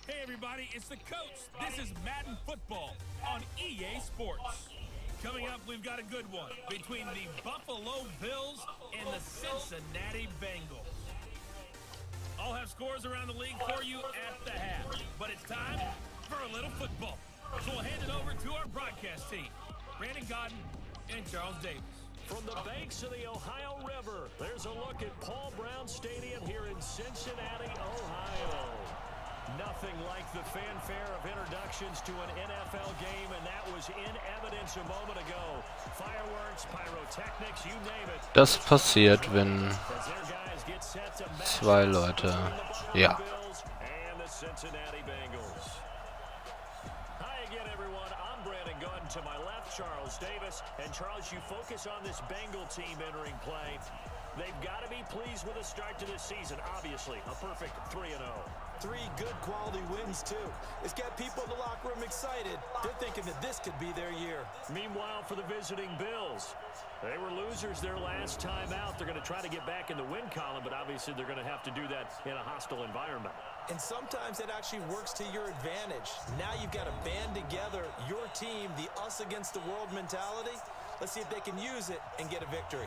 Hey everybody, it's the coach. This is Madden football on EA Sports. Coming up, we've got a good one between the Buffalo Bills and the Cincinnati Bengals. I'll have scores around the league for you at the half, but it's time for a little football. So we'll hand it over to our broadcast team, Brandon Godden and Charles Davis. From the banks of the Ohio River, there's a look at Paul Brown Stadium here in Cincinnati, Ohio. Nothing like the fanfare of introductions to an NFL game, and that was in evidence a moment ago. Fireworks, pyrotechnics, you name it. Das passiert, wenn zwei Leute. Ja. To my left, Charles Davis. And Charles, you focus on this Bengal team entering play. They've got to be pleased with the start to this season. Obviously, a perfect 3-0. 3 good quality wins, too. It's got people in the locker room excited. They're thinking that this could be their year. Meanwhile, for the visiting Bills, they were losers their last time out. They're going to try to get back in the win column, but obviously they're going to have to do that in a hostile environment. And sometimes it actually works to your advantage. Now you've got to band together your team, the us against the world mentality. Let's see if they can use it and get a victory.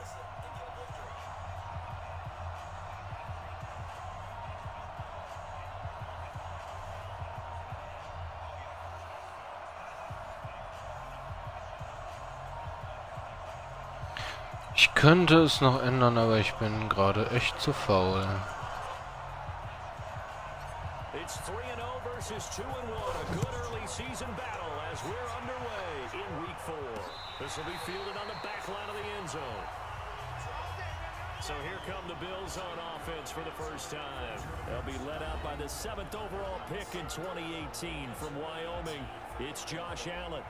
Ich könnte es noch ändern, aber ich bin gerade echt zu faul. It's 3-0 versus 2-1. A good early season battle as we're underway in week 4. This will be fielded on the back line of the end zone. So here come the Bills on offense for the first time. They'll be led out by the 7th overall pick in 2018 from Wyoming. It's Josh Allen.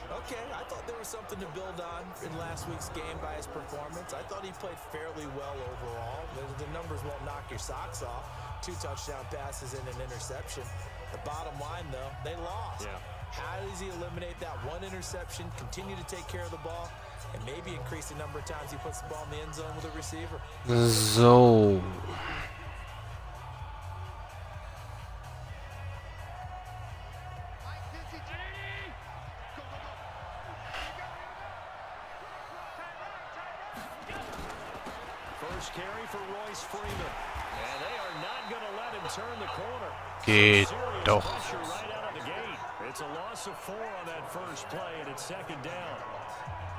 Okay, I thought there was something to build on in last week's game by his performance. I thought he played fairly well overall. The numbers won't knock your socks off. 2 touchdown passes and an interception. The bottom line, though, they lost. Yeah. How does he eliminate that 1 interception, continue to take care of the ball, and maybe increase the number of times he puts the ball in the end zone with a receiver? So. First carry for Royce Freeman. And they are not going to let him turn the corner. Geht doch. Right out of the gate. It's a loss of 4 on that first play, and it's 2nd down.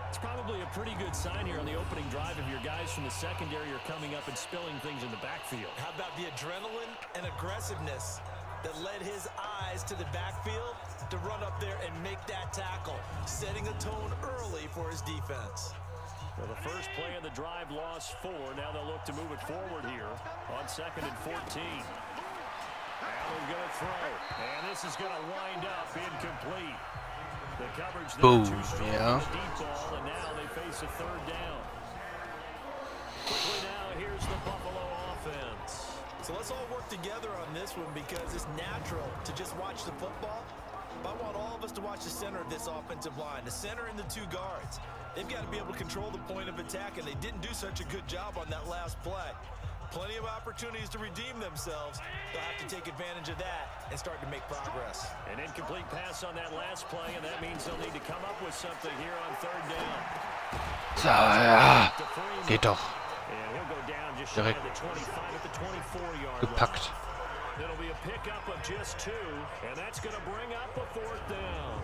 It's probably a pretty good sign here on the opening drive of your guys from the secondary are coming up and spilling things in the backfield. How about the adrenaline and aggressiveness that led his eyes to the backfield to run up there and make that tackle, setting a tone early for his defense. Well, the first play of the drive lost 4. Now they'll look to move it forward here on 2nd and 14. Allen going to throw, and this is going to wind up incomplete. The coverage there Boom, too strong yeah. on the deep ball, and now they face a 3rd down. Quickly now, here's the Buffalo offense. So let's all work together on this one because it's natural to just watch the football. But I want all of us to watch the center of this offensive line, the center and the 2 guards. They've got to be able to control the point of attack, and they didn't do such a good job on that last play. Plenty of opportunities to redeem themselves. They'll have to take advantage of that and start to make progress. An incomplete pass on that last play, and that means they'll need to come up with something here on 3rd down. So, ja. Geht doch. And he'll go down just shy of the 25 at the 24-yard Gepackt. line. It'll be a pickup of just 2, and that's going to bring up a 4th down.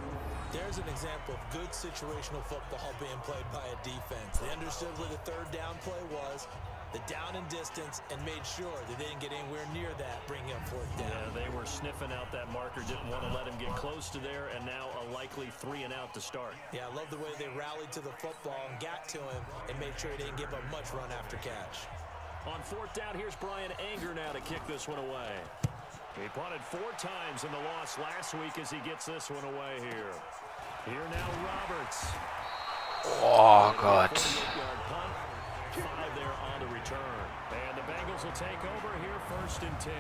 There's an example of good situational football being played by a defense. They understood where the 3rd down play was, the down and distance, and made sure that they didn't get anywhere near that, bringing up 4th down. Yeah, they were sniffing out that marker, didn't want to let him get close to there, and now a likely 3 and out to start. Yeah, I love the way they rallied to the football and got to him and made sure he didn't give up much run after catch. On 4th down, here's Brian Anger now to kick this one away. He punted 4 times in the loss last week as he gets this one away here. Here now, Roberts. Oh Gott. 5 there on the return. And the Bengals will take over here 1st and 10.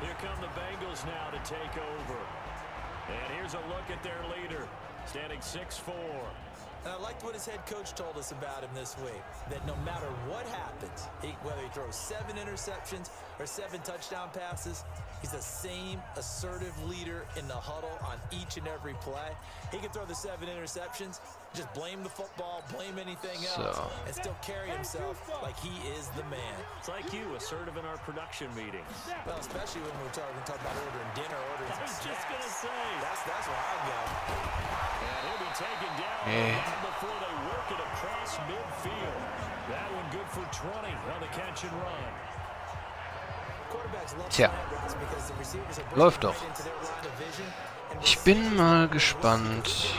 Here come the Bengals now to take over. And here's a look at their leader, standing 6'4". And I liked what his head coach told us about him this week, that no matter what happens, whether he throws 7 interceptions or 7 touchdown passes, he's the same assertive leader in the huddle on each and every play. He can throw the 7 interceptions, just blame the football, blame anything else, and still carry himself like he is the man. It's like you, assertive in our production meetings. Well, especially when we're talking about ordering dinner, ordering I was just going to say. That's where I go. And he'll be taken down before they work it across midfield. That one good for 20 on the catch and run. Tja, läuft doch. Ich bin mal gespannt,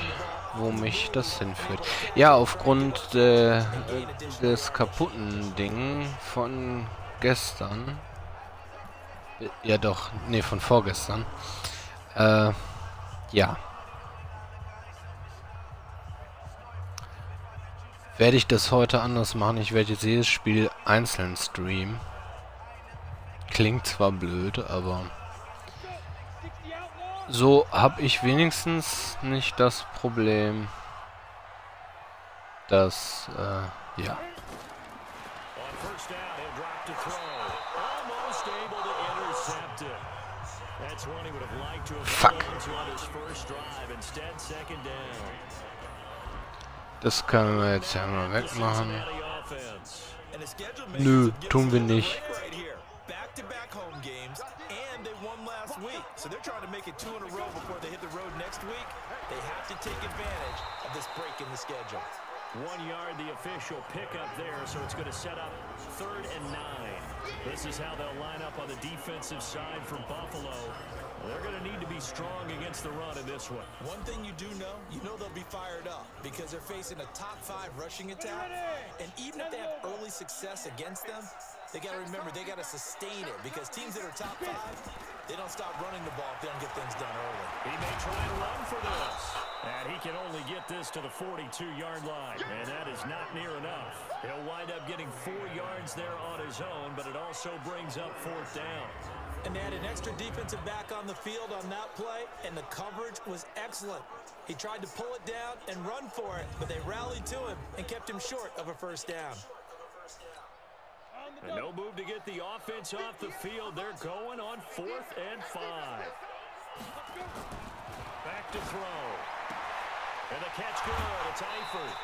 wo mich das hinführt. Ja, aufgrund des kaputten Ding von gestern. Ja doch, nee, von vorgestern. Ja. Werde ich das heute anders machen. Ich werde jetzt jedes Spiel einzeln streamen. Klingt zwar blöd, aber so habe ich wenigstens nicht das Problem, dass, ja. Fuck. Das können wir jetzt ja mal wegmachen. Nö, tun wir nicht. So they're trying to make it 2 in a row before they hit the road next week. They have to take advantage of this break in the schedule. 1 yard, the official pickup there, so it's going to set up 3rd and 9. This is how they'll line up on the defensive side for Buffalo. They're going to need to be strong against the run in this one. One thing you do know, they'll be fired up because they're facing a top 5 rushing attack. And even if they have early success against them, they got to remember they got to sustain it because teams that are top 5, they don't stop running the ball if they don't get things done early. He may try and run for this. And he can only get this to the 42-yard line. And that is not near enough. He'll wind up getting 4 yards there on his own, but it also brings up 4th down. And they had an extra defensive back on the field on that play, and the coverage was excellent. He tried to pull it down and run for it, but they rallied to him and kept him short of a 1st down. And no move to get the offense off the field. They're going on 4th and 5. Back to throw. And the catch good. It's Eifert.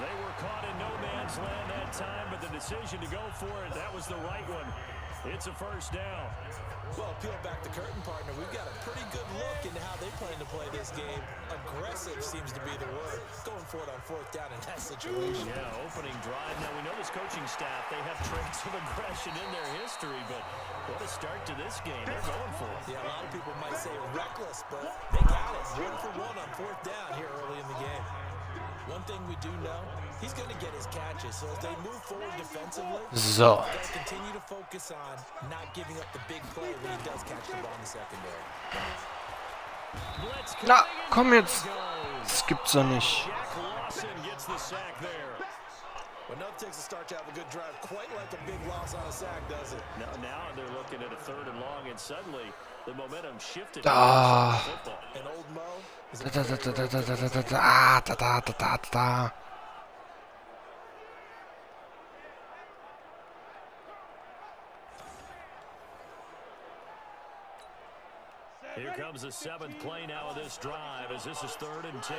They were caught in no man's land that time, but the decision to go for it, that was the right one. It's a 1st down. Well, peel back the curtain, partner. We've got a pretty good look into how they plan to play this game. Aggressive seems to be the word. Going for it on 4th down in that situation. Yeah, opening drive. Now, we know this coaching staff, they have traits of aggression in their history, but what a start to this game. They're going for it. Yeah, a lot of people might say reckless, but they got it. 1 for 1 on 4th down here early in the game. One thing we do know, he's going to get his catches. So as they move forward defensively, so. they'll continue to focus on not giving up the big play when he does catch the ball in the secondary. Na, komm jetzt. Das gibt's doch nicht. But enough takes a start to have a good drive, quite like a big loss on a sack, does it? Now they're looking at a 3rd and long, and suddenly the momentum shifted. Ah. And old Mo is Here comes the 7th play now of this drive, as this is 3rd and 10.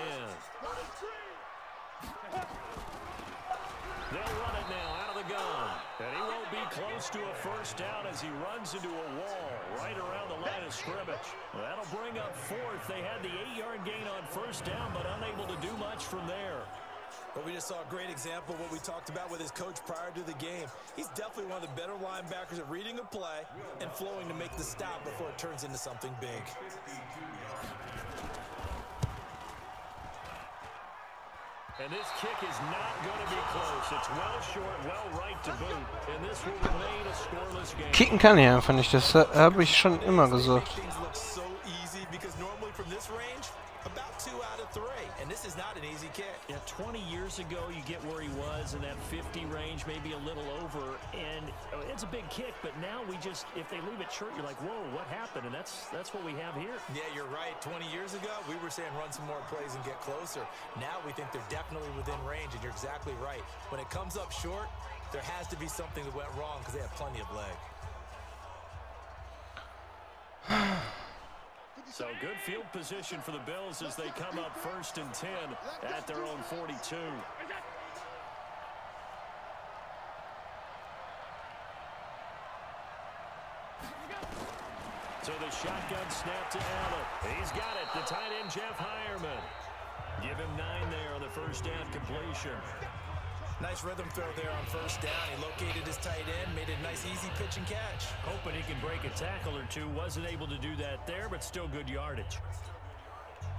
They'll run it now out of the gun. And he won't be close to a 1st down as he runs into a wall right around the line of scrimmage. That'll bring up 4th. They had the 8-yard gain on 1st down, but unable to do much from there. But we just saw a great example of what we talked about with his coach prior to the game. He's definitely one of the better linebackers at reading a play and flowing to make the stop before it turns into something big. And this kick is not going to be close. It's well short, well right to boot. And this will remain a scoreless game. Kicken kann ich einfach nicht, das habe ich schon immer gesagt. Things look so easy because normally from this range, about 2 out of 3, and this is not an easy kick. Yeah, 20 years ago, you get where he was in that 50 range, maybe a little over, and it's a big kick, but now we just, if they leave it short, you're like, whoa, what happened? And that's what we have here. Yeah, you're right. 20 years ago, we were saying run some more plays and get closer. Now we think they're definitely within range, and you're exactly right. When it comes up short, there has to be something that went wrong because they have plenty of leg. So good field position for the Bills as they come up 1st and 10 at their own 42. So the shotgun snap to Allen. He's got it. The tight end, Jeff Heyerman. Give him 9 there on the first down completion. Nice rhythm throw there on 1st down. He located his tight end, made a nice easy pitch and catch. Hoping he can break a tackle or two. Wasn't able to do that there, but still good yardage.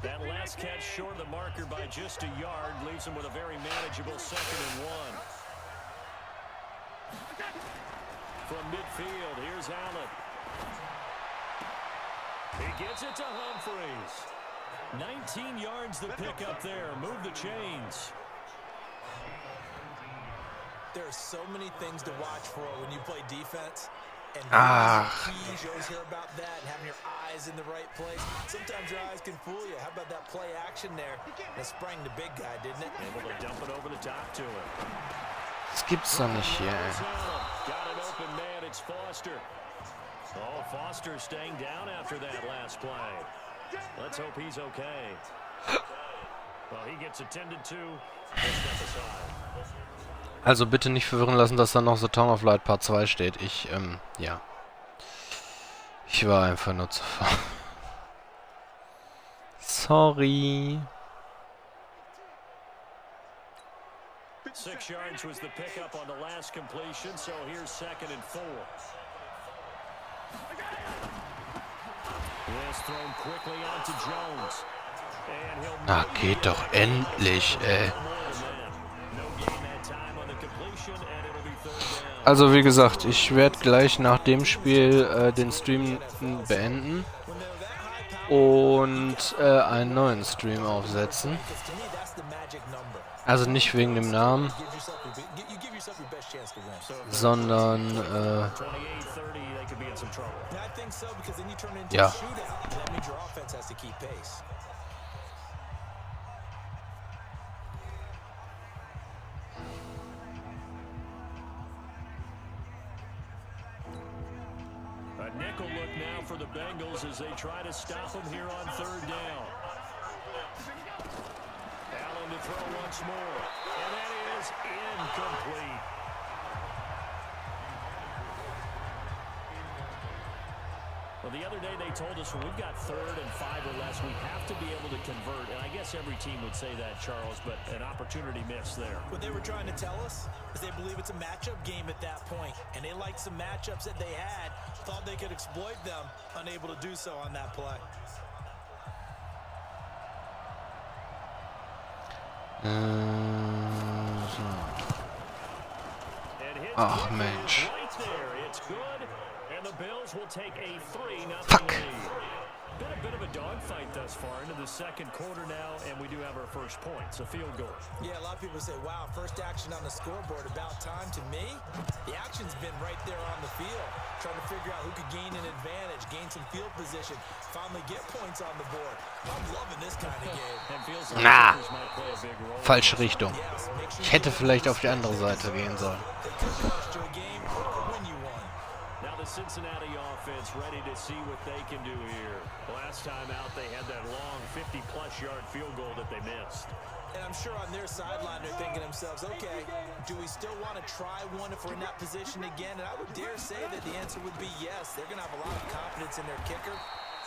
That last catch short of the marker by just a yard leaves him with a very manageable 2nd and 1. From midfield, here's Allen. He gets it to Humphreys. 19 yards the pick up there. Move the chains. There are so many things to watch for when you play defense. And keys, you always hear about that, and having your eyes in the right place. Sometimes your eyes can fool you. How about that play action there? That sprang the big guy, didn't it? Able to dump it over the top to him. Das gibt's doch nicht hier, ey. Got an open man, it's Foster. Oh, Foster staying down after that last play. Let's hope he's okay. Well, he gets attended to. Step aside. Also bitte nicht verwirren lassen, dass da noch The Town of Light Part 2 steht. Ja. Ich war einfach nur zu faul. Sorry. 6 yards was the pickup on the last completion, so here's 2nd and 4. This thrown quickly onto Jones. And he'll Na, geht doch endlich, ey. Also wie gesagt, ich werde gleich nach dem Spiel den Stream beenden und einen neuen Stream aufsetzen. Also nicht wegen dem Namen, sondern ja. Nickel look now for the Bengals as they try to stop him here on 3rd down. Allen to throw once more, and that is incomplete. Well, the other day they told us when we've got 3rd and 5 or less, we have to be able to convert. And I guess every team would say that, Charles, but an opportunity missed there. What they were trying to tell us is they believe it's a matchup game at that point, and they liked some matchups that they had, thought they could exploit them, unable to do so on that play. Ach Mensch. The Bills will take a 3-0 Fuck. lead. Been a bit of a dogfight thus far into the 2nd quarter now, and we do have our first points, a field goal. Yeah, a lot of people say, wow, first action on the scoreboard, about time. To me, the action's been right there on the field, trying to figure out who could gain an advantage, gain some field position, finally get points on the board. I'm loving this kind of game. Na, falsche Richtung. Ich hätte vielleicht auf die andere Seite gehen sollen. Cincinnati offense ready to see what they can do here. Last time out, they had that long 50-plus yard field goal that they missed. And I'm sure on their sideline, they're thinking to themselves, okay, do we still want to try one if we're in that position again? And I would dare say that the answer would be yes. They're going to have a lot of confidence in their kicker.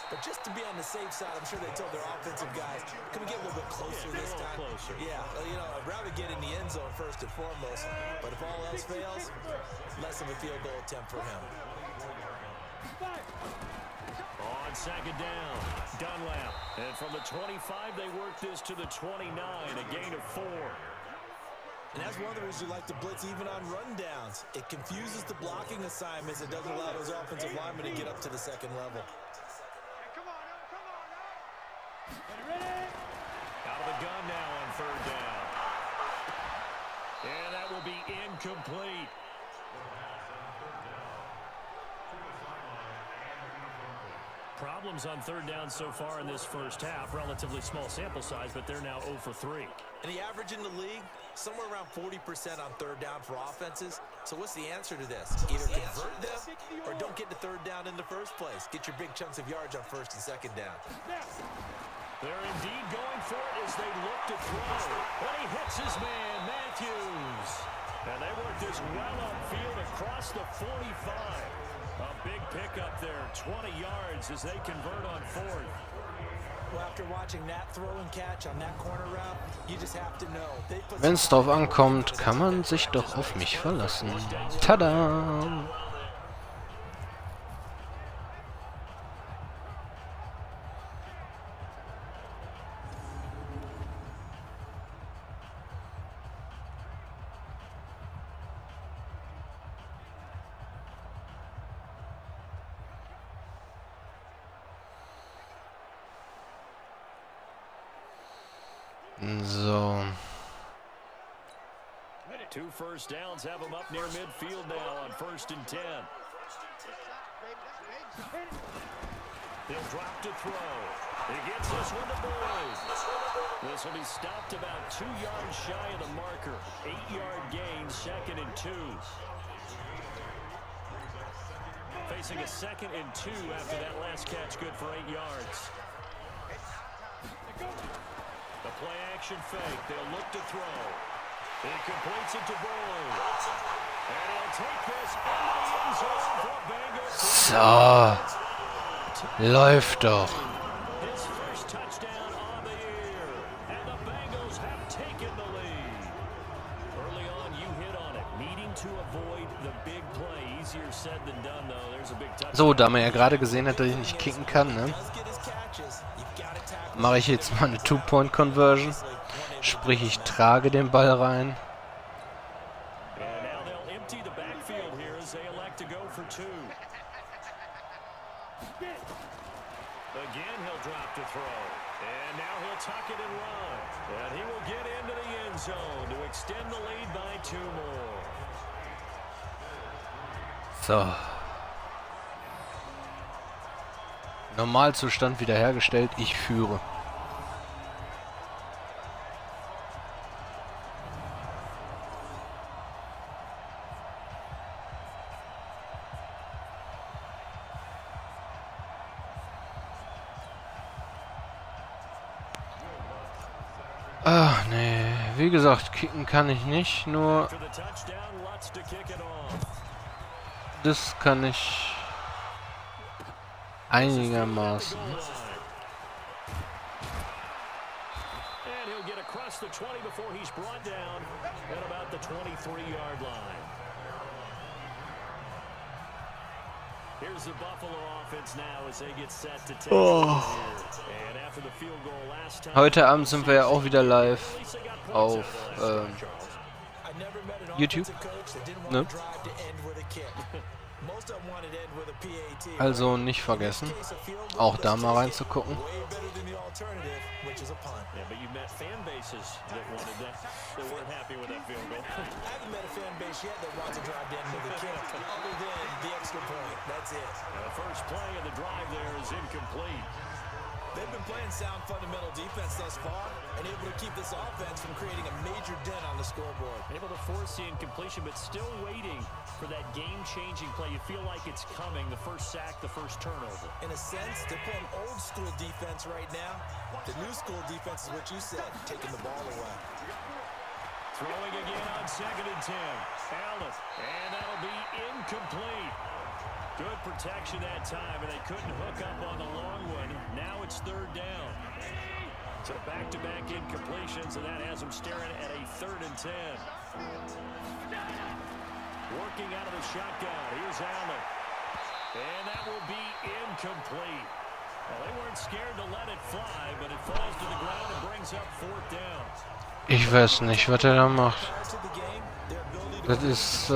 But just to be on the safe side, I'm sure they told their offensive guys, can we get a little bit closer this time? Closer. Yeah, you know, I'd rather get in the end zone first and foremost. But if all else fails, less of a field goal attempt for him. On 2nd down, Dunlap. And from the 25, they work this to the 29, a gain of 4. And that's one of the reasons you like to blitz even on rundowns. It confuses the blocking assignments. It doesn't allow those offensive linemen to get up to the 2nd level. shotgun now on third down. And that will be incomplete. Problems on third down so far in this first half. Relatively small sample size, but they're now 0 for 3. And the average in the league, somewhere around 40% on third down for offenses. So what's the answer to this? Either convert them or don't get to third down in the first place. Get your big chunks of yards on first and second down. They're indeed going for it as they look to throw. And he hits his man, Matthews. And they work this well upfield across the 45. A big pickup there, 20 yards as they convert on fourth. Well, after watching that throw and catch on that corner route, you just have to know. Wenn es drauf ankommt, kann man sich doch auf mich verlassen. Tada! So. 2 first downs have them up near midfield now on 1st and 10. They'll drop to throw. He gets this one to Boyd. This will be stopped about 2 yards shy of the marker. 8-yard gain, 2nd and 2. Facing a 2nd and 2 after that last catch, good for 8 yards. The play action fake. They'll look to throw. He completes it to Boyd. And he'll take this into the end zone for Bengals. So. Läuft doch. His first touchdown on the year. And the Bengals have taken the lead. Early on, you hit on it. Needing to avoid the big play. Easier said than done, though. There's a big touchdown. So, da man ja gerade gesehen hat, dass ich nicht kicken kann, ne? Mache ich jetzt mal eine Two-Point-Conversion. Sprich, ich trage den Ball rein. So. Normalzustand wiederhergestellt, ich führe. Ach nee, wie gesagt, kicken kann ich nicht, nur das kann ich einigermaßen. Oh. Heute Abend sind wir ja auch wieder live auf YouTube. Ne? Also nicht vergessen, auch da mal reinzugucken. They've been playing sound fundamental defense thus far and able to keep this offense from creating a major dent on the scoreboard. Able to force the incompletion, but still waiting for that game-changing play. You feel like it's coming, the first sack, the first turnover. In a sense, they're playing old-school defense right now. The new-school defense is what you said, taking the ball away. Throwing again on 2nd and 10. Allen, and that'll be incomplete. Good protection that time, and they couldn't hook up on the long one. Now it's 3rd down. So back-to-back incompletions, and that has them staring at a 3rd and 10. Working out of the shotgun. Here's Allen. And that will be incomplete. Well, they weren't scared to let it fly, but it falls to the ground and brings up 4th down. Ich weiß nicht, was er da macht. Das ist,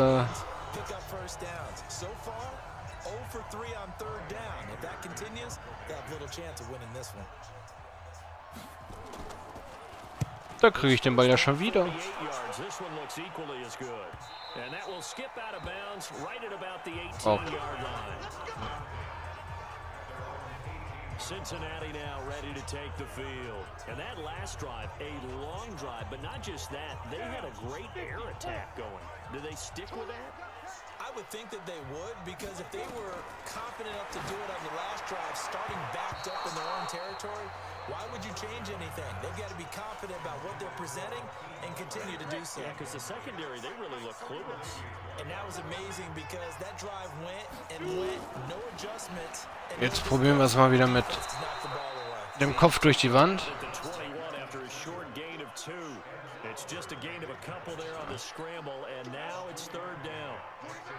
for 3 on 3rd down. If that continues, they have little chance of winning this one. Da kriege ich den Ball ja schon wieder. Oh. Cincinnati now ready to take the field. And that last drive, a long drive, but not just that, they had a great air attack going. Do they stick with that? I would think that they would, because if they were confident enough to do it on the last drive, starting backed up in their own territory, why would you change anything? They've got to be confident about what they're presenting and continue to do so. Yeah, because the secondary, they really look clueless. And that was amazing, because that drive went and went, no adjustments. Jetzt probieren wir es mal wieder mit dem Kopf durch die Wand. It's just a gain of a couple there on the scramble, and now it's third down.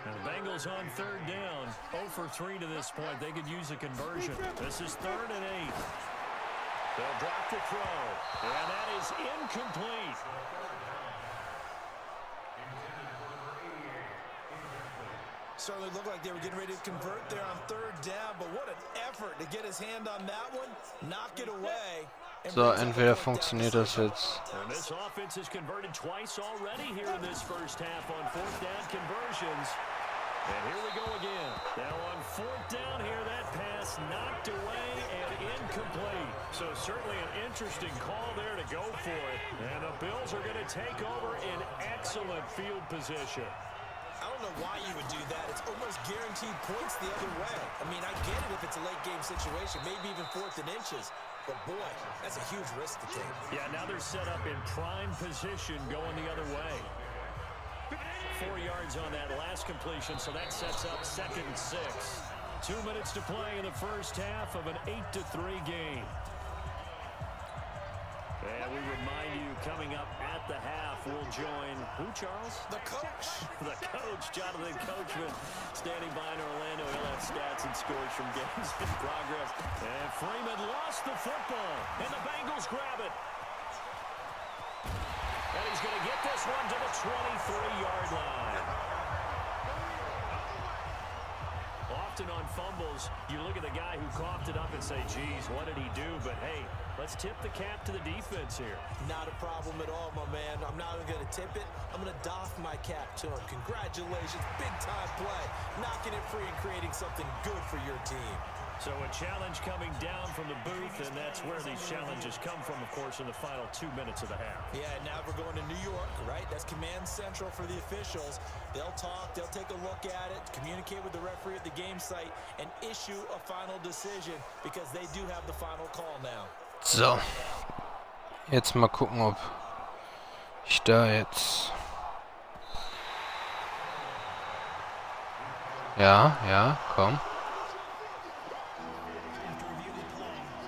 And the Bengals on third down, 0 for 3 to this point. They could use a conversion. This is 3rd and 8. They'll drop the throw, and that is incomplete. Certainly looked like they were getting ready to convert there on third down, but what an effort to get his hand on that one, knock it away. So, entweder funktioniert das jetzt. And this offense has converted twice already here in this first half on 4th down conversions. And here we go again. Now on 4th down here, that pass knocked away and incomplete. So certainly an interesting call there to go for it. And the Bills are going to take over in excellent field position. I don't know why you would do that. It's almost guaranteed points the other way. I mean, I get it if it's a late game situation, maybe even 4th and inches. But boy, that's a huge risk to take. Yeah, now they're set up in prime position going the other way. 4 yards on that last completion, so that sets up 2nd and 6. 2 minutes to play in the first half of an 8-3 game. And we remind you, coming up at the half, we'll join who, Charles? The coach. The coach, Jonathan Coachman, standing by in Orlando. He'll have stats and scores from games in progress. And Freeman lost the football, and the Bengals grab it. And he's going to get this one to the 23-yard line. Often on fumbles, you look at the guy who coughed it up and say, geez, what did he do? But hey, let's tip the cap to the defense here. Not a problem at all, my man. I'm not even going to tip it. I'm going to doff my cap to him. Congratulations, big-time play. Knocking it free and creating something good for your team. So a challenge coming down from the booth, and that's where these challenges come from, of course, in the final 2 minutes of the half. Yeah, now we're going to New York, right? That's command central for the officials. They'll talk, they'll take a look at it, communicate with the referee at the game site, and issue a final decision, because they do have the final call now. So. Jetzt mal gucken, ob ich da jetzt... Ja, komm.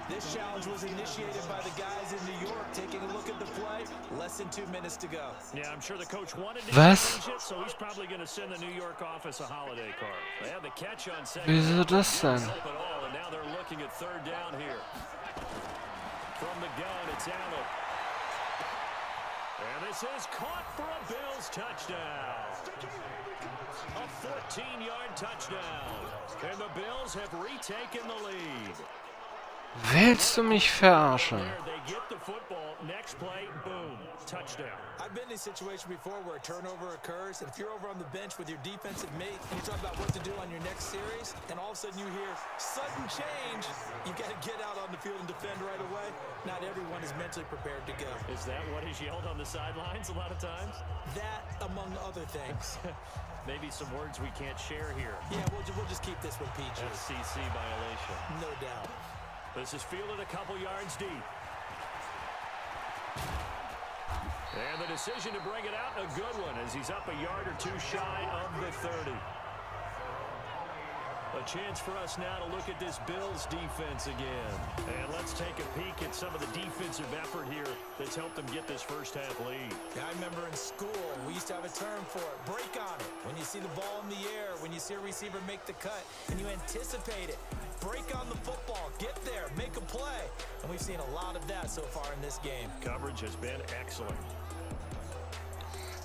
This challenge was initiated by the guys in New York. Taking a look at the play, less than 2 minutes to go. Yeah, I'm sure the coach wanted to Was? It, so he's probably going to send the New York office a holiday card. They have the catch on second. Wieso das denn? And now they're looking at third down here. From the gun, it's Allen. And this is caught for a Bills touchdown. A 14-yard touchdown. And the Bills have retaken the lead. Willst du mich verarschen? They get the football. Next play, boom, touchdown. I've been in a situation before where a turnover occurs, and if you're over on the bench with your defensive mate, and you talk about what to do on your next series, and all of a sudden you hear sudden change, you got to get out on the field and defend right away. Not everyone is mentally prepared to go. Is that what is yelled on the sidelines a lot of times? That, among other things. Maybe some words we can't share here. Yeah, we'll just keep this one PG. FCC violation. No doubt. This is fielded a couple yards deep. And the decision to bring it out, a good one, as he's up a yard or two shy of the 30. A chance for us now to look at this Bills defense again. And let's take a peek at some of the defensive effort here that's helped them get this first half lead. Yeah, I remember in school, we used to have a term for it, break on it. When you see the ball in the air, when you see a receiver make the cut, and you anticipate it. Break on the football, get there, make a play. And we've seen a lot of that so far in this game. Coverage has been excellent.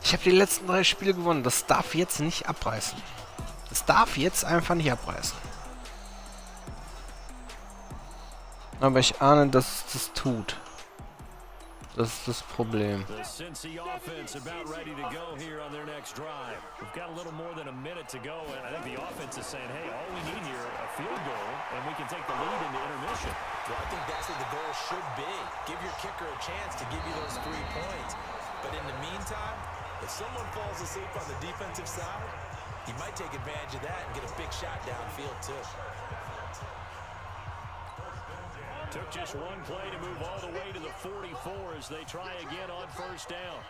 Ich habe die letzten 3 Spiele gewonnen. Das darf jetzt nicht abreißen. Das darf jetzt einfach nicht abreißen. Aber ich ahne, dass es das tut. Das ist das Problem. The Cincy offense about ready to go here on their next drive. We've got a little more than a minute to go, and I think the offense is saying, hey, all we need here, a field goal, and we can take the lead into intermission. Well, I think that's what the goal should be. Give your kicker a chance to give you those 3 points. But in the meantime, if someone falls asleep on the defensive side, he might take advantage of that and get a big shot downfield, too. Took just one play to move all the way to the 44 as they try again on first down.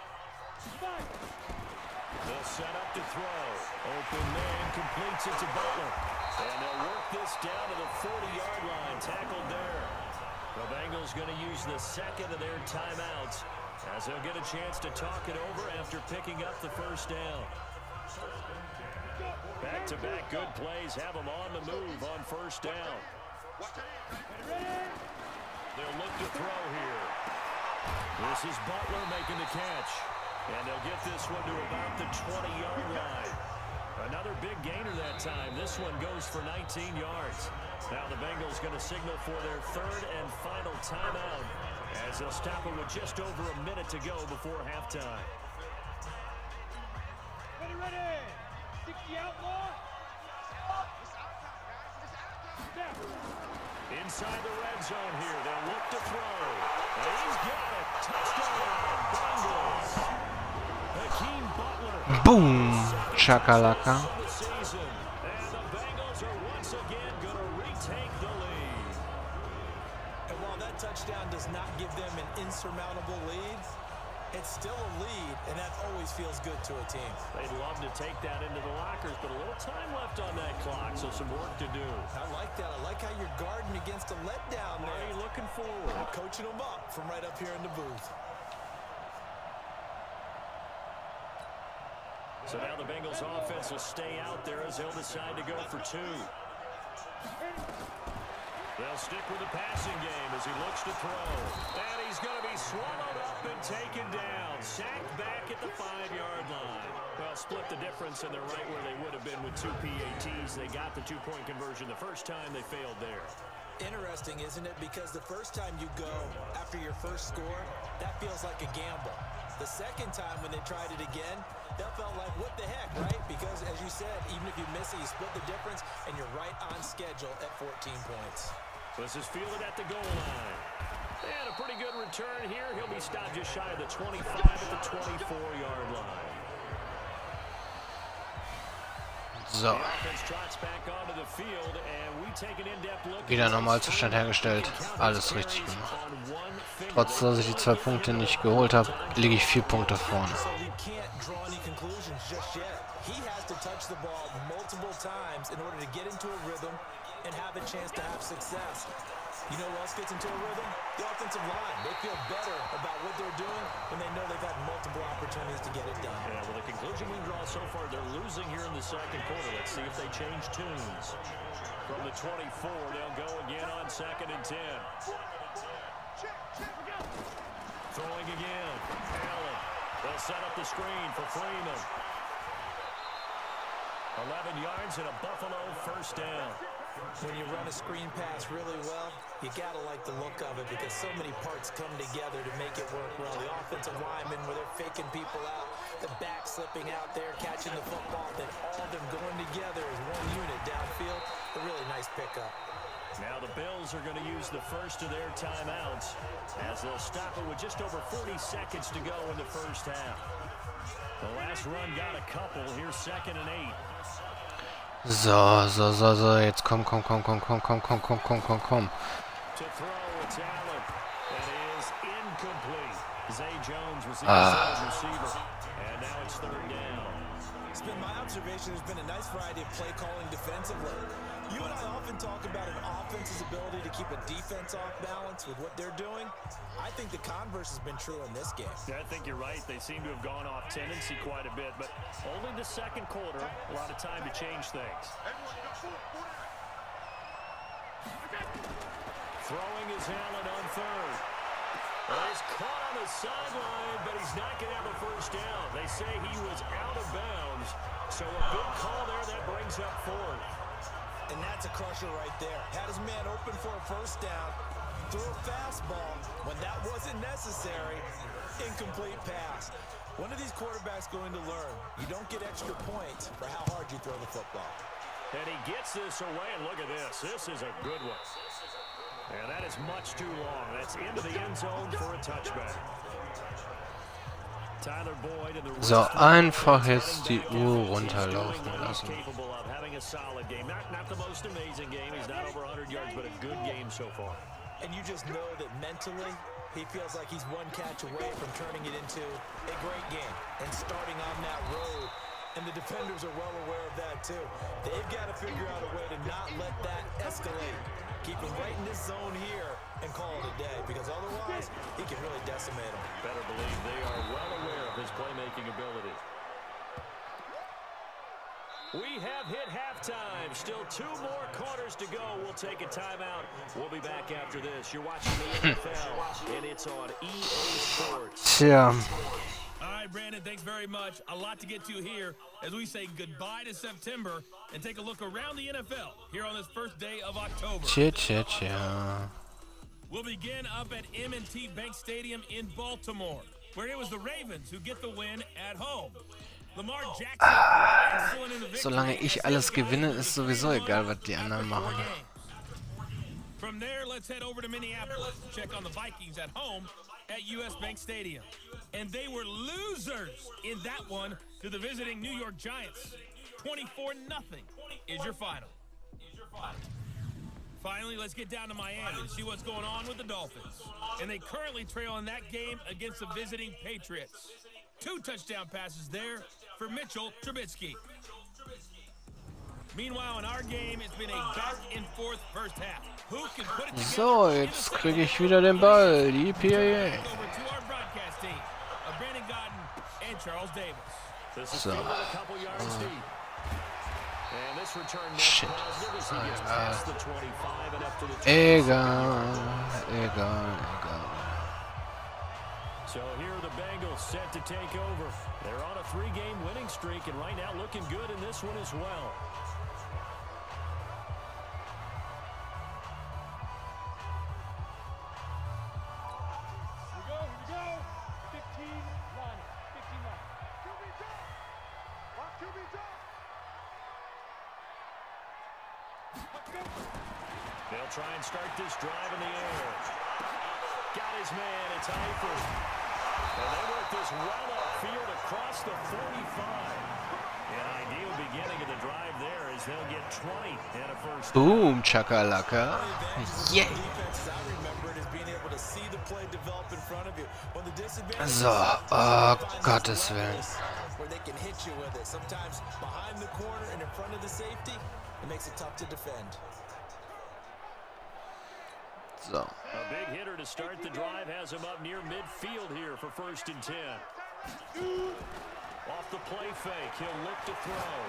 They'll set up to throw. Open man completes it to Butler. And they'll work this down to the 40-yard line. Tackled there. The Bengals going to use the second of their timeouts as they'll get a chance to talk it over after picking up the first down. Back-to-back good plays have them on the move on first down. They'll look to throw here. This is Butler making the catch. And they'll get this one to about the 20-yard line. Another big gainer that time. This one goes for 19 yards. Now the Bengals going to signal for their third and final timeout as they'll stop it with just over a minute to go before halftime. Ready. 60 out more. Inside the red zone here, they'll look to throw. And he's got it. Touchdown, Bengals. Hakeem Butler. Boom! Chakalaka. And the Bengals are once again going to retake the lead. And while that touchdown does not give them an insurmountable lead, it's still a lead, and that always feels good to a team. They'd love to take that into the lockers, but a little time left on that clock, so some work to do. I like that. I like how you're guarding against a letdown there. Are you looking forward? Coaching them up from right up here in the booth. So now the Bengals offense will stay out there as they'll decide to go for 2. They'll stick with the passing game as he looks to throw. And he's going to be swallowed up and taken down. Sacked back at the 5-yard line. Well, split the difference, and they're right where they would have been with 2 PATs. They got the 2-point conversion the first time. They failed there. Interesting, isn't it? Because the first time you go after your first score, that feels like a gamble. The second time when they tried it again, that felt like, what the heck, right? Because, as you said, even if you miss it, you split the difference, and you're right on schedule at 14 points. This is fielded at the goal line. And a pretty good return here. He'll be stopped just shy of the 25 at the 24-yard line. So. Wieder Normalzustand hergestellt. Alles richtig gemacht. Trotz, dass ich die 2 Punkte nicht geholt habe, liege ich 4 Punkte vorne. And have a chance to have success. You know who else gets into a rhythm? The offensive line. They feel better about what they're doing when they know they've had multiple opportunities to get it done. Yeah, well, the conclusion we draw so far, they're losing here in the second quarter. Let's see if they change tunes. From the 24, they'll go again on 2nd and 10. Throwing again. Allen. They'll set up the screen for Freeman. 11 yards and a Buffalo first down. When you run a screen pass really well, you got to like the look of it because so many parts come together to make it work well. The offensive linemen, where they're faking people out, the back slipping out there, catching the football, then all of them going together as one unit downfield. A really nice pickup. Now the Bills are going to use the first of their timeouts as they'll stop it with just over 40 seconds to go in the first half. The last run got a couple. Here's 2nd and 8. So, jetzt komm. To throw, it's Allen. That is incomplete. Zay Jones was the receiver. And now it's 3rd down. It's been my observation. There's been a nice variety of play calling defensively. You and I often talk about an offense's ability to keep a defense off balance with what they're doing. I think the converse has been true in this game. Yeah, I think you're right. They seem to have gone off tendency quite a bit, but only the second quarter, a lot of time to change things. Throwing is Allen on 3rd. Well, he's caught on the sideline, but he's not going to have a first down. They say he was out of bounds, so a good call there that brings up 4th. And that's a crusher right there. Had his man open for a first down, throw a fastball when that wasn't necessary. Incomplete pass. When are these quarterbacks going to learn? You don't get extra points for how hard you throw the football. And he gets this away, and look at this. This is a good one. And that is much too long. That's into the end zone for a touchback. Tyler Boyd in the So, einfach jetzt die Uhr runterlaufen lassen. capable of having a solid game. Not the most amazing game. He's not over 100 yards, but a good game so far. And you just know that mentally, he feels like he's one catch away from turning it into a great game and starting on that road. And the defenders are well aware of that, too. They've got to figure out a way to not let that escalate. Keep him right in this zone here and call it a day, because otherwise, he can really decimate him. Better believe they are well aware of his playmaking ability. We have hit halftime. Still 2 more quarters to go. We'll take a timeout. We'll be back after this. You're watching the NFL, and it's on EA Sports. Tja. All right, Brandon, thanks very much. A lot to get to here as we say goodbye to September and take a look around the NFL here on this first day of October. Tja. We'll begin up at M&T Bank Stadium in Baltimore, where it was the Ravens who get the win at home. Lamar Jackson excellent in the victory. Solange ich alles gewinne, ist sowieso egal, was die anderen machen. From there, let's head over to Minneapolis to check on the Vikings at home at US Bank Stadium. And they were losers in that one to the visiting New York Giants. 24-0 is your final. Finally, let's get down to Miami and see what's going on with the Dolphins. And they currently trail in that game against the visiting Patriots. 2 touchdown passes there for Mitchell Trubisky. Meanwhile, in our game, it's been a back-and-forth first half. Who can put it together? So, jetzt kriege ich wieder den Ball. Die PA. Over to our broadcast team of Brandon Godden and Charles Davis. This is So. a couple yards deep. And this return net Shit. positive as he gets past the 25 and up to the 20. Egal. So here are the Bengals set to take over. They're on a 3-game winning streak and right now looking good in this one as well. Here we go. 15 line. 15 line. QB drop. Watch QB drop. Let's go. They'll try and start this drive in the air. Got his man, it's Eifert. And they work this well upfield across the 45. An ideal beginning of the drive there as they'll get 20 and a first. Boom, Chakalaka. Yeah. So, oh, Gottes Willen. Where they can hit you with it. Sometimes behind the corner and in front of the safety, it makes it tough to defend. So. A big hitter to start the drive has him up near midfield here for 1st and 10. Off the play fake, he'll look to throw.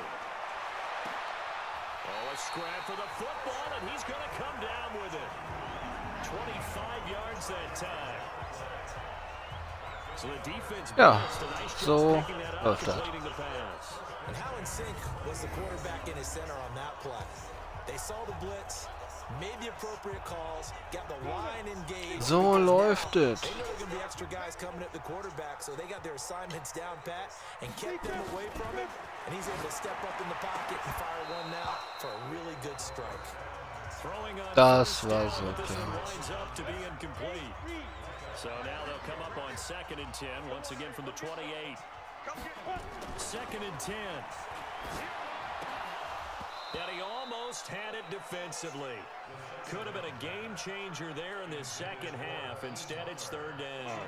Oh, a scrap for the football, and he's going to come down with it. 25 yards that time. So the defense balanced a nice job so picking that up, läuft das. completing the pass. And how in sync was the quarterback in his center on that play? They saw the blitz, made the appropriate calls, got the line engaged. So läuft es. They know there are going to be extra guys coming at the quarterback, so they got their assignments down pat and kept them away from him. And he's able to step up in the pocket and fire one now for a really good strike. Throwing on Das first war down, so but this one klar. winds up to be incomplete. So now they'll come up on 2nd and 10, once again from the 28. 2nd and 10. And he almost had it defensively. Could have been a game changer there in this second half. Instead, it's 3rd down.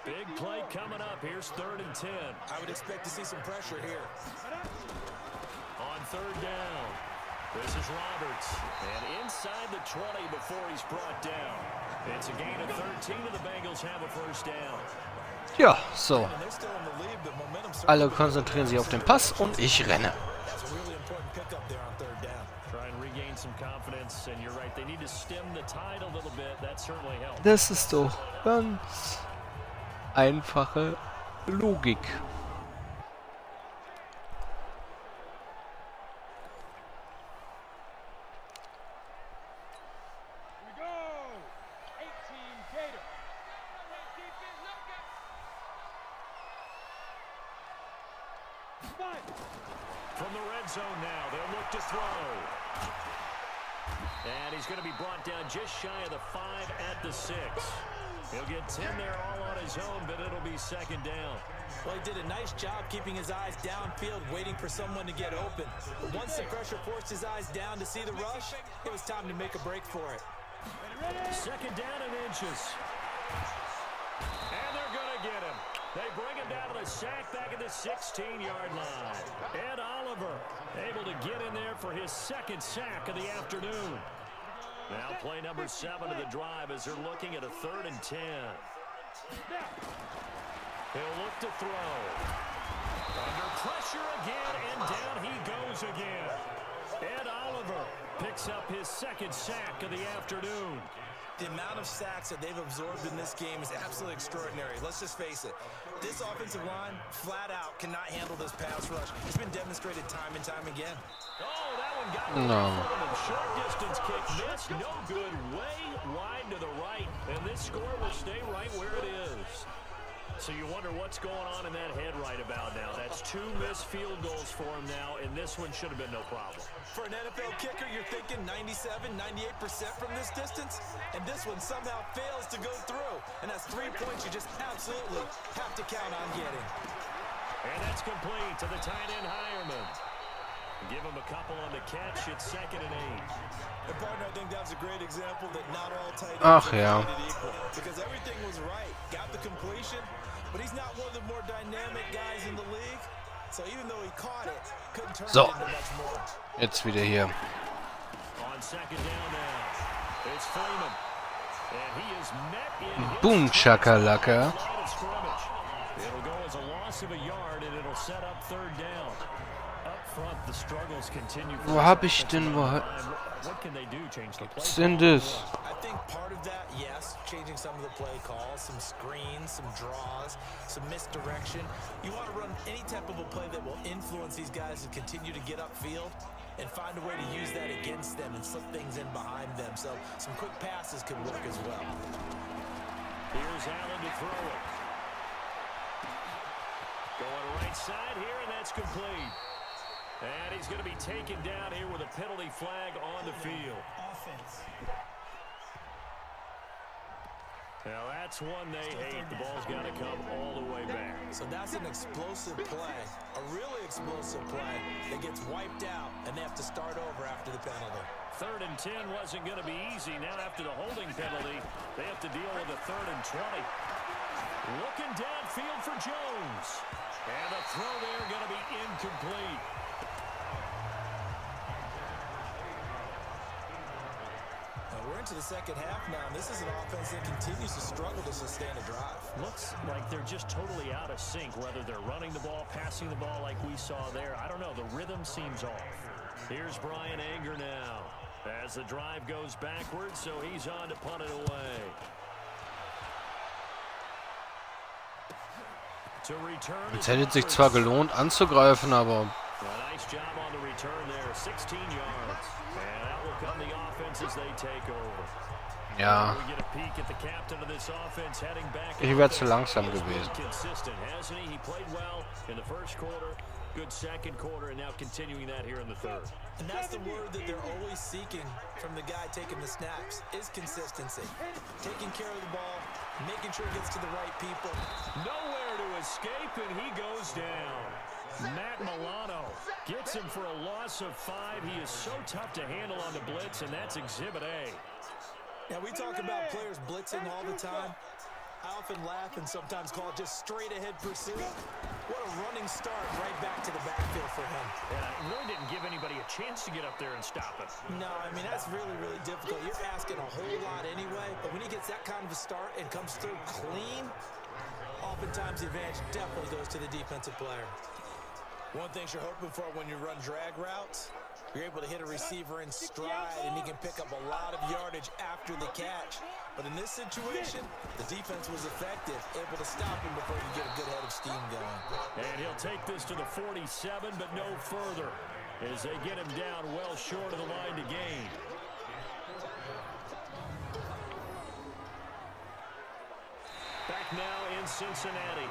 Big play coming up. Here's 3rd and 10. I would expect to see some pressure here. On 3rd down. This is Roberts. And inside the 20 before he's brought down. It's a gain of 13 and the Bengals have a 1st down. Ja, so. And they're still in the lead, but momentum's Alle konzentrieren sich auf den Pass und ich renne. That's a really important pickup there on 3rd down. Try and regain some confidence, and you're right, they need to stem the tide a little bit. That certainly helps. Das ist doch ganz einfache Logik. Here we go. From the red zone now, they'll look to throw. And he's going to be brought down just shy of the 5 at the 6. He'll get 10 there all on his own, but it'll be second down. Well, he did a nice job keeping his eyes downfield, waiting for someone to get open. But once the pressure forced his eyes down to see the rush, it was time to make a break for it. Second down and inches. And they're going to get him. They bring him down to the sack back at the 16-yard line. Ed Oliver able to get in there for his second sack of the afternoon. Now play number 7 of the drive as they're looking at a 3rd and 10. He'll look to throw. Under pressure again, and down he goes again. Ed Oliver picks up his second sack of the afternoon. The amount of sacks that they've absorbed in this game is absolutely extraordinary. Let's just face it. This offensive line, flat out, cannot handle this pass rush. It's been demonstrated time and time again. Oh, that one got No. Short distance kick missed. No good. Way wide to the right. And this score will stay right where it is. So you wonder what's going on in that head right about now. That's 2 missed field goals for him now, and this one should have been no problem. For an NFL kicker, you're thinking 97, 98% from this distance, and this one somehow fails to go through. And that's 3 points you just absolutely have to count on getting. And that's complete to the tight end Hireman. Give him a couple on the catch. It's 2nd and 8. And partner, I think that's a great example that not all tight ends Ach, are ja. created equal. Because everything was right. Got the completion, but he's not one of the more dynamic guys in the league. So even though he caught it, couldn't turn So, it into much more. jetzt wieder hier. On second down now, it's Freeman. And he is met in Boom, Chakalaka. line of scrimmage. It'll go as a loss of a yard, and it'll set up 3rd down. Up front, the struggles continue. Wo hab ich denn? What can they do? Change the play? Was denn das? I think part of that, yes, changing some of the play calls, some screens, some draws, some misdirection. You want to run any type of a play that will influence these guys to continue to get upfield and find a way to use that against them and slip things in behind them. So some quick passes could work as well. Here's Allen to throw it. Going right side here, and that's complete. And he's going to be taken down here with a penalty flag on the field. Now that's one they hate. The ball's got to come all the way back. So that's an explosive play, a really explosive play that gets wiped out, and they have to start over after the penalty. 3rd and 10 wasn't going to be easy. Now after the holding penalty, they have to deal with a 3rd and 20. Looking downfield for Jones. And the throw there going to be incomplete. We're into the second half now, and this is an offense that continues to struggle to sustain a drive. Looks like they're just totally out of sync, whether they're running the ball, passing the ball like we saw there. I don't know. The rhythm seems off. Here's Brian Anger now as the drive goes backwards, so he's on to punt it away. To return. Es hätte sich zwar gelohnt anzugreifen, aber A nice job on the return there, 16 yards. And that will come the offense as they take over. ja, We get a peek at the captain of this offense heading back. ich wäre zu langsam gewesen. Consistent, hasn't he? He played well in the first quarter, good second quarter, and now continuing that here in the 3rd. And that's the word that they're always seeking from the guy taking the snaps, is consistency. Taking care of the ball, making sure it gets to the right people. Nowhere to escape, and he goes down. Matt Milano gets him for a loss of 5. He is so tough to handle on the blitz, and that's Exhibit A. Now, we talk about players blitzing all the time. I often laugh and sometimes call it just straight-ahead pursuit. What a running start right back to the backfield for him. Yeah, it really didn't give anybody a chance to get up there and stop it. No, I mean, that's really, really difficult. You're asking a whole lot anyway, but when he gets that kind of a start and comes through clean, oftentimes the advantage definitely goes to the defensive player. One thing you're hoping for when you run drag routes, you're able to hit a receiver in stride, and he can pick up a lot of yardage after the catch. But in this situation, the defense was effective, able to stop him before you get a good head of steam going. And he'll take this to the 47, but no further, as they get him down well short of the line to gain. Back now in Cincinnati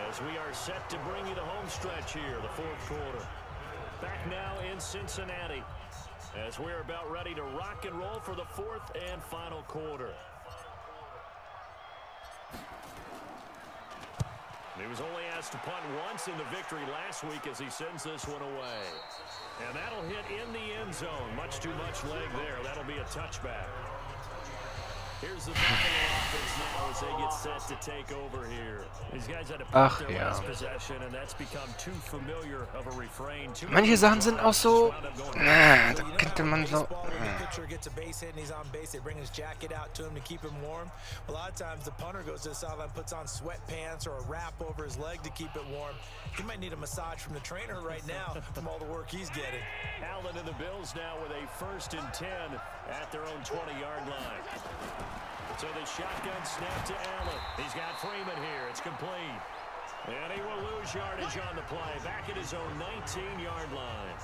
as we are set to bring you the home stretch here, the fourth quarter. Back now in Cincinnati as we're about ready to rock and roll for the fourth and final quarter. He was only asked to punt once in the victory last week as he sends this one away. And that'll hit in the end zone. Much too much leg there. That'll be a touchback. Here's the Buffalo offense now as they get set to take over here. These guys had to punt their last possession, and that's become too familiar of a refrain. Manche Sachen sind auch so, da könnte man so. Pitcher gets a base hit and he's on base. They bring his jacket out to him to keep him warm. A lot of times the punter goes to the sideline, puts on sweatpants or a wrap over his leg to keep it warm. He might need a massage from the trainer right now from all the work he's getting. Allen and the Bills now with a 1st and 10 at their own 20-yard line. So the shotgun snap to Allen. He's got Freeman here. It's complete. And he will lose yardage on the play. Back at his own 19-yard line.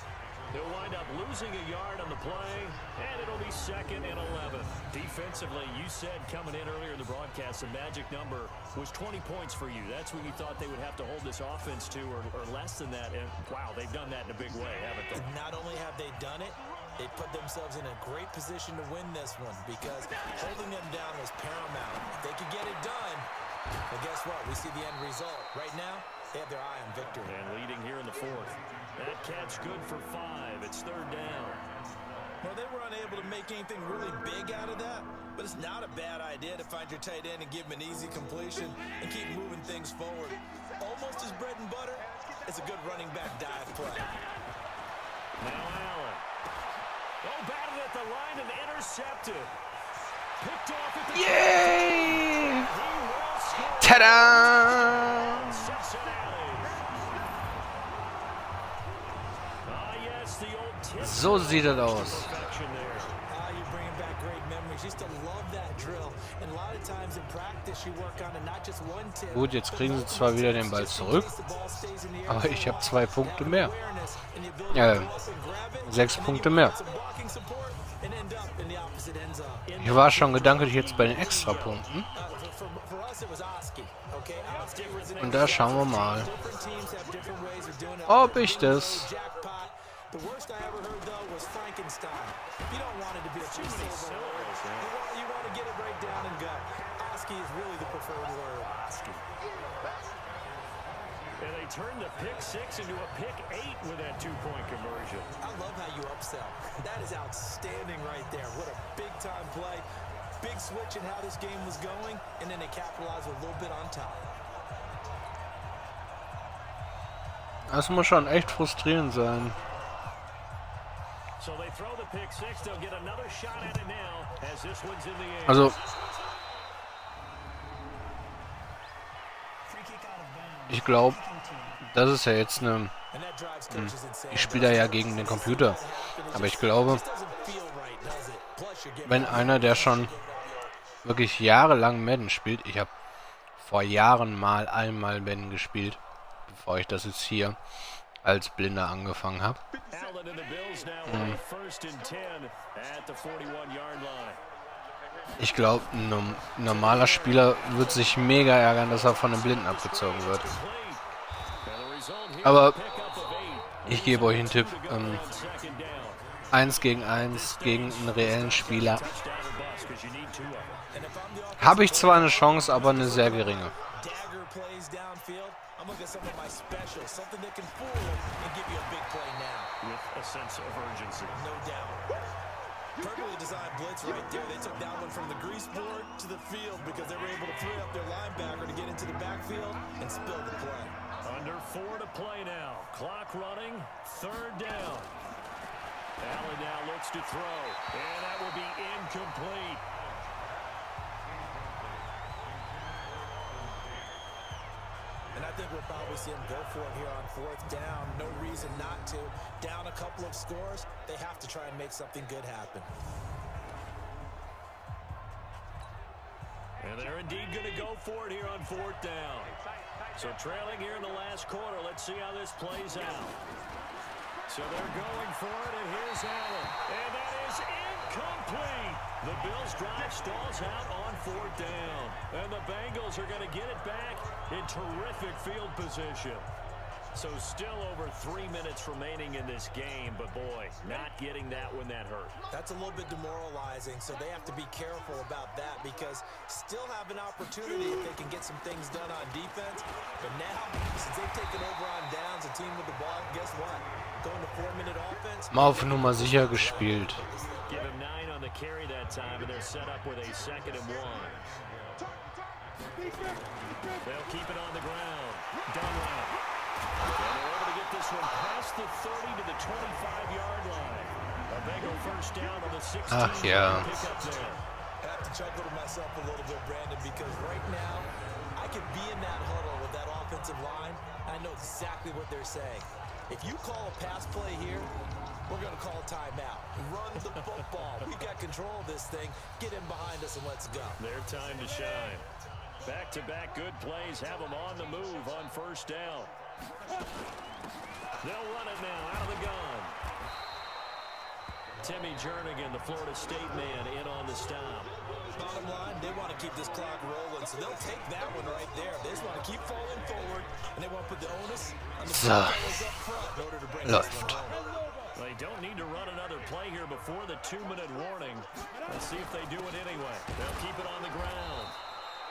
They'll wind up losing a yard on the play, and it'll be 2nd and 11. Defensively, you said coming in earlier in the broadcast, the magic number was 20 points for you. That's when you thought they would have to hold this offense to, or less than that. And, wow, they've done that in a big way, haven't they? Not only have they done it, they put themselves in a great position to win this one because holding them down was paramount. If they could get it done, well, guess what? We see the end result. Right now, they have their eye on victory. And leading here in the fourth. That catch good for 5. It's 3rd down. Well, they were unable to make anything really big out of that, but it's not a bad idea to find your tight end and give him an easy completion and keep moving things forward. Almost as bread and butter, it's a good running back dive play. Now Allen. Oh, batted at the line and intercepted. Picked off at the Yay! Ta-da! So sieht es aus. Gut, jetzt kriegen sie zwar wieder den Ball zurück, aber ich habe 2 Punkte mehr. 6 Punkte mehr. Ich war schon gedanklich jetzt bei den Extrapunkten. Und da schauen wir mal, ob ich das... The worst I ever heard, though, was Frankenstein. You don't want it to be a too many syllables. You want to get it right down and gut. Oski is really the preferred word. Oski. And they turned the pick 6 into a pick 8 with that 2-point conversion. I love how you upsell. That is outstanding right there. What a big-time play. Big switch in how this game was going, and then they capitalized a little bit on top. Das muss schon echt frustrierend sein. Also, ich glaube, das ist ja jetzt eine... Ich spiele da ja gegen den Computer. Aber ich glaube, wenn einer, der schon wirklich jahrelang Madden spielt, ich habe vor Jahren mal einmal Madden gespielt, bevor ich das jetzt hier als Blinder angefangen habe. Ich glaube, ein normaler Spieler wird sich mega ärgern, dass er von einem Blinden abgezogen wird. Aber ich gebe euch einen Tipp. 1 gegen 1 gegen einen reellen Spieler. Habe ich zwar eine Chance, aber eine sehr geringe. I'm looking at some of my specials, something that can fool them and give you a big play now. With a sense of urgency. No doubt. Perfectly designed blitz right there. They took that one from the grease board to the field because they were able to free up their linebacker to get into the backfield and spill the play. Under 4 to play now. Clock running. 3rd down. Allen now looks to throw. And that will be incomplete. And I think we'll probably see him go for it here on 4th down. No reason not to. Down a couple of scores, they have to try and make something good happen. And they're indeed going to go for it here on 4th down. So trailing here in the last quarter. Let's see how this plays out. So they're going for it, and here's Allen. And that is incomplete. The Bills' drive stalls out on 4th down. And the Bengals are going to get it back in terrific field position. So still over 3 minutes remaining in this game, but boy, not getting that when that hurt. That's a little bit demoralizing, so they have to be careful about that because still have an opportunity if they can get some things done on defense. But now, since they've taken over on downs, a team with the ball, guess what? Going to 4-minute offense. Mal auf Nummer sicher gespielt. Give him 9 on the carry that time, and they're set up with a 2nd and 1. They'll keep it on the ground. Dunlap. And they're able to get this one past the 30 to the 25-yard line. A Bengal first down on the 16. Ach ja. Pickup there. I have to chuckle to myself a little bit, Brandon, because right now I could be in that huddle with that offensive line. I know exactly what they're saying. If you call a pass play here, we're going to call a timeout. Run the football. We've got control of this thing. Get in behind us and let's go. Their time to shine. Back-to-back good plays have them on the move on first down. They'll run it now out of the gun. Timmy Jernigan, the Florida State man, in on the stop. Bottom line, they want to keep this clock rolling, so they'll take that one right there. They just want to keep falling forward, and they want to put the onus on the fellas up front in order to bring this one home. They don't need to run another play here before the 2-minute warning. Let's see if they do it anyway. They'll keep it on the ground.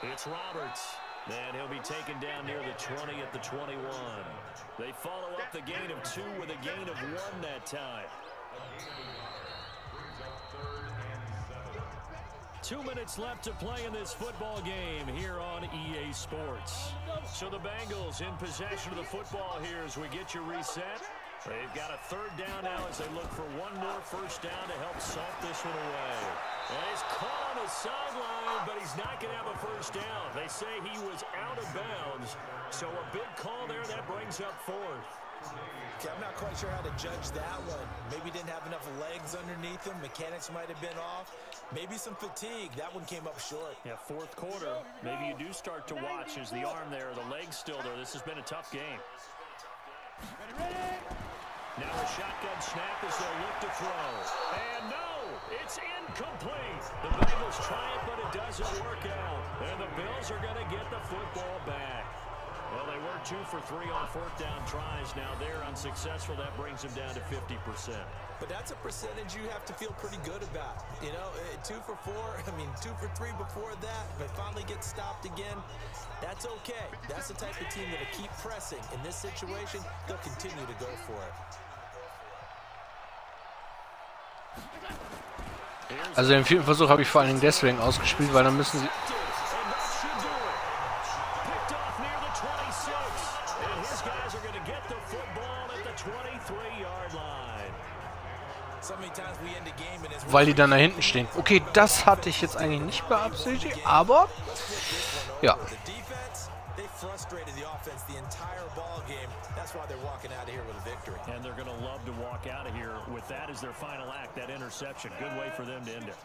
It's Roberts. And he'll be taken down near the 20 at the 21. They follow up the gain of 2 with a gain of 1 that time. 2 minutes left to play in this football game here on EA Sports. So the Bengals in possession of the football here as we get you reset. They've got a 3rd down now as they look for one more first down to help salt this one away. And he's caught on the sideline, but he's not going to have a first down. They say he was out of bounds, so a big call there that brings up 4th. Okay, I'm not quite sure how to judge that one. Maybe didn't have enough legs underneath him. Mechanics might have been off. Maybe some fatigue. That one came up short. Yeah, 4th quarter. Maybe you do start to watch as the arm there, the leg's still there. This has been a tough game. Now a shotgun snap as they'll look to throw. And no, it's incomplete. The Bengals try it, but it doesn't work out. And the Bills are going to get the football back. Well, they were 2 for 3 on 4th down tries. Now they're unsuccessful. That brings them down to 50%. But that's a percentage you have to feel pretty good about. You know, 2 for 4, 2 for 3 before that, but finally gets stopped again. That's okay. That's the type of team that'll keep pressing. In this situation, they'll continue to go for it. Also den 4. Versuch habe ich vor allen Dingen deswegen ausgespielt, weil dann müssen sie... Weil die dann da hinten stehen. Okay, das hatte ich jetzt eigentlich nicht beabsichtigt, aber... Ja. And they're going to love to walk out of here with that as their final act, that interception. Good way for them to end it.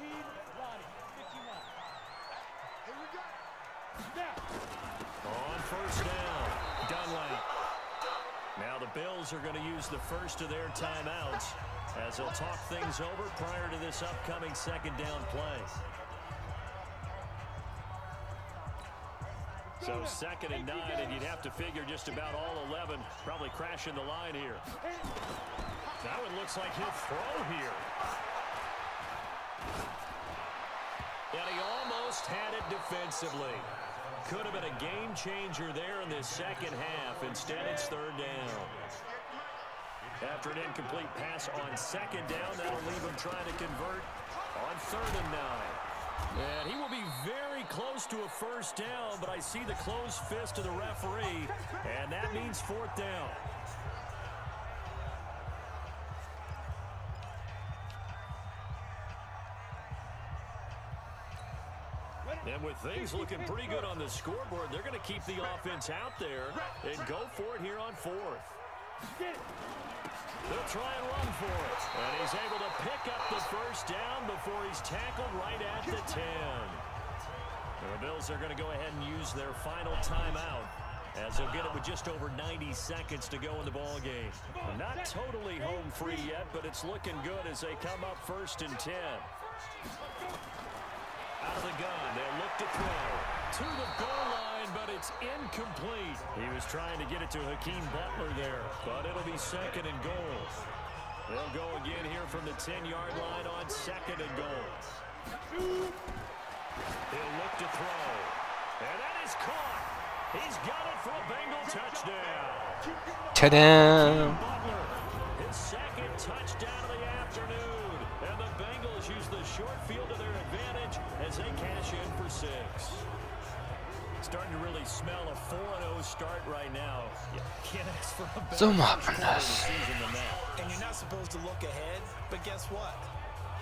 On first down, Dunlap. Now the Bills are going to use the first of their timeouts as they'll talk things over prior to this upcoming 2nd down play. So 2nd and 9, and you'd have to figure just about all 11 probably crashing the line here. That one looks like he'll throw here. And he almost had it defensively. Could have been a game changer there in this 2nd half. Instead, it's 3rd down. After an incomplete pass on 2nd down, that'll leave him trying to convert on 3rd and 9. And he will be very close to a first down, but I see the closed fist of the referee, and that means 4th down. And with things looking pretty good on the scoreboard, they're going to keep the offense out there and go for it here on 4th. They'll try and run for it. And he's able to pick up the first down before he's tackled right at the 10. And the Bills are going to go ahead and use their final timeout as they'll get it with just over 90 seconds to go in the ball game. Not totally home free yet, but it's looking good as they come up 1st and 10. Out of the gun, they'll look to to the goal line, but it's incomplete. He was trying to get it to Hakeem Butler there, but it'll be second and goal. They'll go again here from the 10-yard line on second and goal. He'll look to throw, and that is caught. He's got it for a Bengal touchdown. Ta-da! Butler, his second touchdown of the afternoon. And the Bengals use the short field to their advantage as they cash in for 6. Starting to really smell a 4-0 start right now. You can't ask for a better So macht man start of the das. season than that. And you're not supposed to look ahead, but guess what?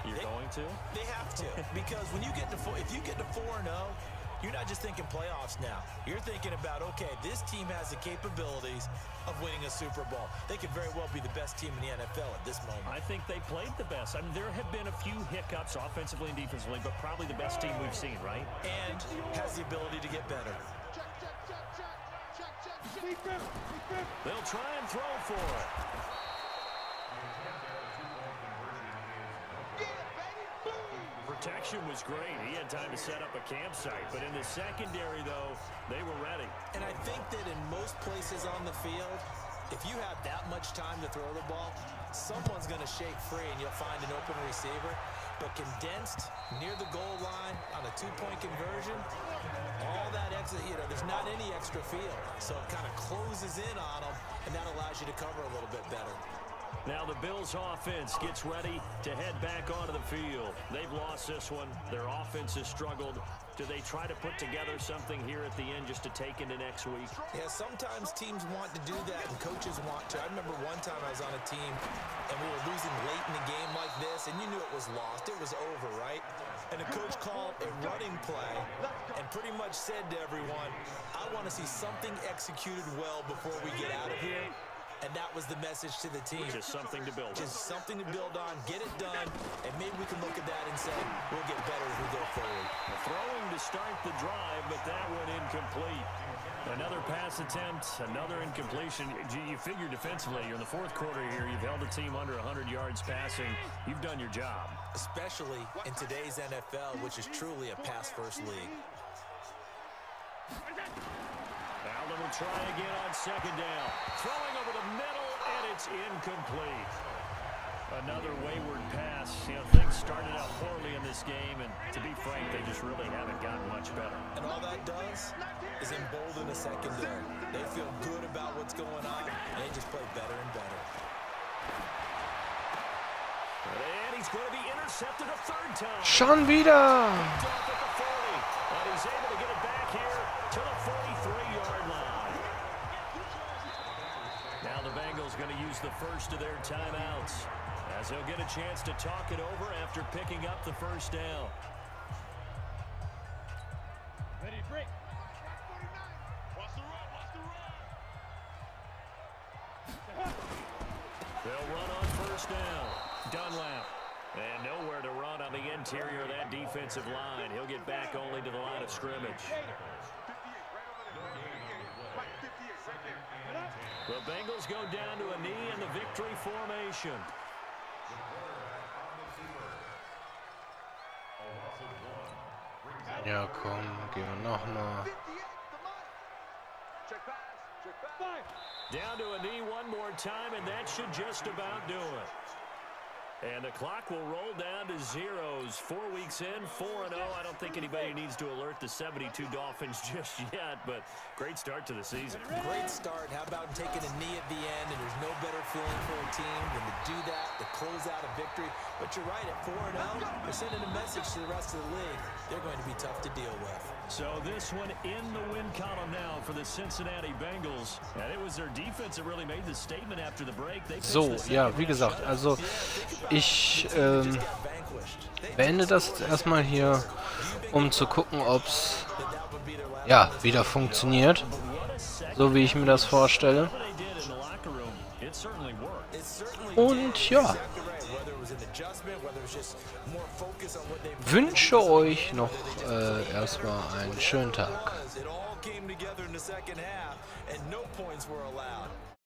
You're going to? They have to, because when you get to if you get to 4-0, you're not just thinking playoffs now. You're thinking about, okay, this team has the capabilities of winning a Super Bowl. They could very well be the best team in the NFL at this moment. I think they played the best. I mean, there have been a few hiccups offensively and defensively, but probably the best team we've seen, right? And has the ability to get better. They'll try and throw for it. Protection was great. He had time to set up a campsite, but in the secondary, though, they were ready. And I think that in most places on the field, if you have that much time to throw the ball, someone's going to shake free and you'll find an open receiver. But condensed near the goal line on a 2-point conversion, all that extra, there's not any extra field. So it kind of closes in on them, and that allows you to cover a little bit better. Now the Bills' offense gets ready to head back onto the field. They've lost this one. Their offense has struggled. Do they try to put together something here at the end just to take into next week? Yeah, sometimes teams want to do that and coaches want to. I remember one time I was on a team and we were losing late in a game like this, and you knew it was lost. It was over, right? And the coach called a running play and pretty much said to everyone, I want to see something executed well before we get out of here. And that was the message to the team. Just something to build on. Just something to build on, get it done, and maybe we can look at that and say, we'll get better as we go forward. Throwing to start the drive, but that one incomplete. Another pass attempt, another incompletion. You figure defensively, you're in the fourth quarter here, you've held a team under 100 yards passing. You've done your job. Especially in today's NFL, which is truly a pass-first league. Allen will try again on second down. Throwing over the middle, and it's incomplete. Another wayward pass. Things started out poorly in this game, and to be frank, they just really haven't gotten much better. And all that does is embolden a secondary. They feel good about what's going on, and they just play better and better. And he's going to be intercepted a third time. Schon wieder! And he's able to get it back here to the 43-yard line. Now the Bengals going to use the first of their timeouts as they'll get a chance to talk it over after picking up the first down. Ready to break. They'll run on first down. Dunlap. And nowhere to run on the interior of that defensive line. He'll get back only to the line of scrimmage. The Bengals go down to a knee in the victory formation. Ja, komm, gehen wir nochmal. Down to a knee one more time, and that should just about do it. And the clock will roll down to zeros. 4 weeks in, 4-0. I don't think anybody needs to alert the 72 Dolphins just yet, but great start to the season. Great start. How about taking a knee at the end, and there's no better feeling for a team than to do that, to close out a victory. But you're right, at 4-0, they're sending a message to the rest of the league. They're going to be tough to deal with. So this one in the win column now for the Cincinnati Bengals. And it was their defense that really made the statement after the break. So, ja, wie gesagt, also ich beende das jetzt erstmal hier, um zu gucken, ob es ja wieder funktioniert, so wie ich mir das vorstelle. Und ja, wünsche euch noch erstmal einen schönen Tag.